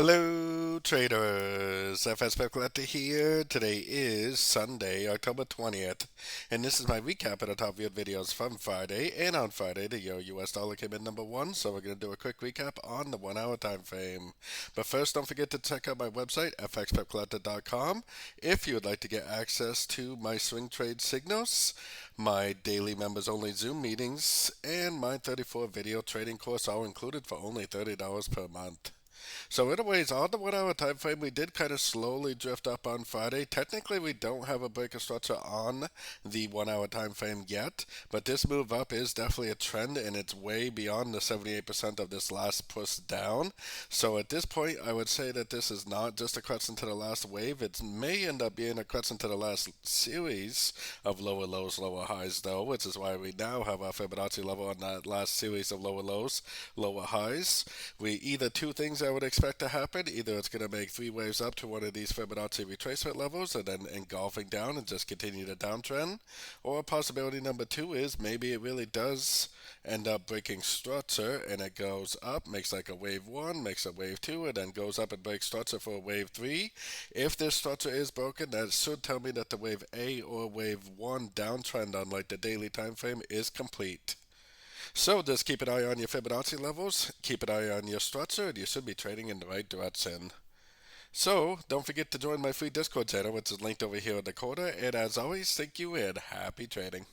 Hello, traders. FX Pip Collector here. Today is Sunday, October 20th, and this is my recap of the top viewed videos from Friday. And on Friday, the Euro US dollar came in number one, so we're going to do a quick recap on the 1 hour time frame. But first, don't forget to check out my website, fxpipcollector.com, if you would like to get access to my swing trade signals, my daily members only Zoom meetings, and my 34 video trading course, all included for only $30 per month. So anyways, on the 1 hour time frame, we did kind of slowly drift up on Friday. Technically, we don't have a break of structure on the 1 hour time frame yet, but this move up is definitely a trend, and it's way beyond the 78% of this last push down. So at this point, I would say that this is not just a crescent to the last wave. It may end up being a crescent to the last series of lower lows, lower highs, though, which is why we now have our Fibonacci level on that last series of lower lows, lower highs. We either two things I would expect to happen. Either it's going to make three waves up to one of these Fibonacci retracement levels and then engulfing down and just continue the downtrend. Or possibility number two is maybe it really does end up breaking structure and it goes up, makes like a wave one, makes a wave two, and then goes up and breaks structure for a wave three. If this structure is broken, that should tell me that the wave A or wave one downtrend on like the daily time frame is complete. So just keep an eye on your Fibonacci levels, keep an eye on your structure, and you should be trading in the right direction. So don't forget to join my free Discord channel, which is linked over here in the corner. And as always, thank you and happy trading.